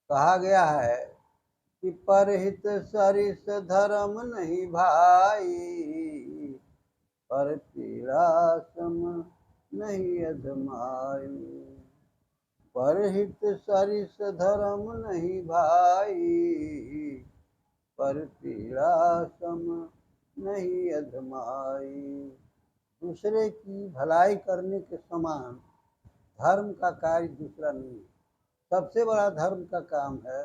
कहा गया है कि परहित सरिस धर्म नहीं भाई, पर पीड़ा सम नहीं अधमाई। परहित सरिस धर्म नहीं भाई, पर पीड़ा सम नहीं अधमाई। दूसरे की भलाई करने के समान धर्म का कार्य दूसरा नहीं है। सबसे बड़ा धर्म का काम है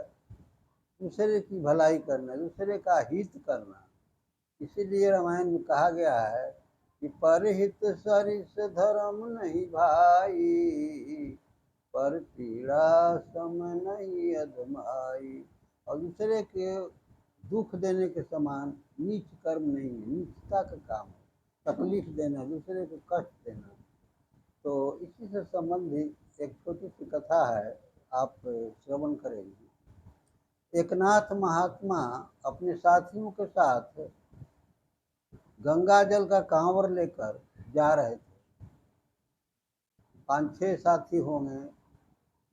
दूसरे की भलाई करना, दूसरे का हित करना। इसीलिए रामायण में कहा गया है कि परहित सरिस धर्म नहीं भाई, पर पीड़ा सम नहीं अधमाई। और दूसरे के दुख देने के समान नीच कर्म नहीं है, नीचता का काम है तकलीफ देना, दूसरे को कष्ट देना। तो इसी से संबंधित एक छोटी सी कथा है, आप श्रवण करेंगे। एकनाथ महात्मा अपने साथियों के साथ गंगा जल का कांवर लेकर जा रहे थे। 5-6 साथी होंगे।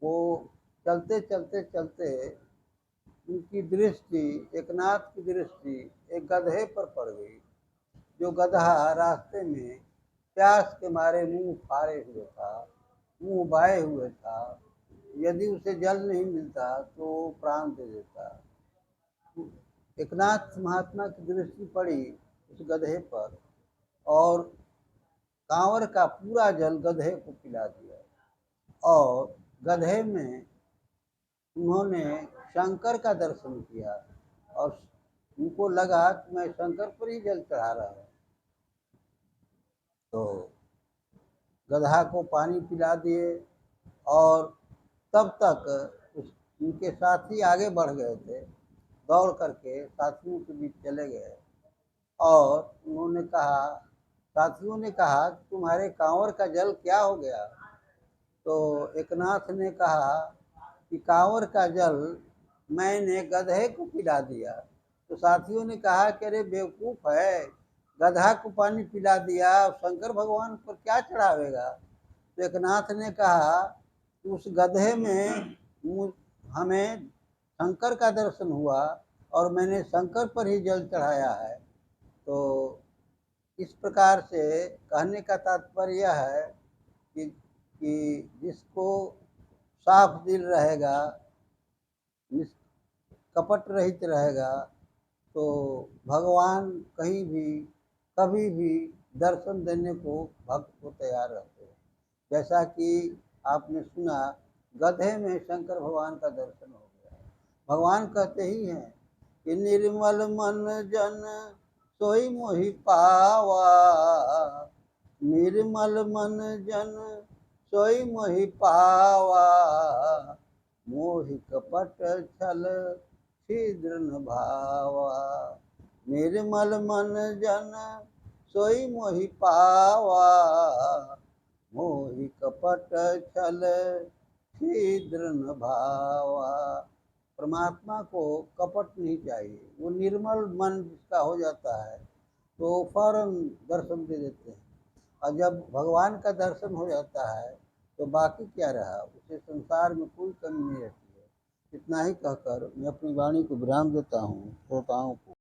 वो चलते चलते चलते उनकी दृष्टि, एकनाथ की दृष्टि एक गधे पर पड़ गई। जो गधा रास्ते में प्यास के मारे मुंह फाड़े हुए था, मुंह बाए हुए था। यदि उसे जल नहीं मिलता तो प्राण दे देता। एकनाथ महात्मा की दृष्टि पड़ी उस गधे पर और कांवर का पूरा जल गधे को पिला दिया। और गधे में उन्होंने शंकर का दर्शन किया और उनको लगा कि मैं शंकर पर ही जल चढ़ा रहा हूँ। तो गधा को पानी पिला दिए और तब तक उनके साथी आगे बढ़ गए थे। दौड़ करके साथियों के बीच चले गए और उन्होंने कहा, साथियों ने कहा कि तुम्हारे कांवर का जल क्या हो गया? तो एकनाथ ने कहा कि कांवर का जल मैंने गधे को पिला दिया। तो साथियों ने कहा कि अरे बेवकूफ़ है, गधा को पानी पिला दिया, शंकर भगवान पर क्या चढ़ावेगा? तो एकनाथ ने कहा उस गधे में हमें शंकर का दर्शन हुआ और मैंने शंकर पर ही जल चढ़ाया है। तो इस प्रकार से कहने का तात्पर्य यह है कि जिसको साफ दिल रहेगा, कपट रहित रहेगा, तो भगवान कहीं भी कभी भी दर्शन देने को भक्त को तैयार रहते हैं। जैसा कि आपने सुना, गधे में शंकर भगवान का दर्शन हो गया। भगवान कहते ही हैं कि निर्मल मन जन सोई मोहि पावा, निर्मल मन जन सोई मोहि पावा, मोहि कपट छल छिद्र न भावा। निर्मल मन जन सोई मोहि पावा, मोहि कपट छल छिद्र न भावा। परमात्मा को कपट नहीं चाहिए। वो निर्मल मन जिसका हो जाता है तो फौरन दर्शन दे देते हैं। और जब भगवान का दर्शन हो जाता है तो बाकी क्या रहा, उसे संसार में कोई कमी नहीं रहती है। इतना ही कहकर मैं अपनी वाणी को विराम देता हूँ श्रोताओं को।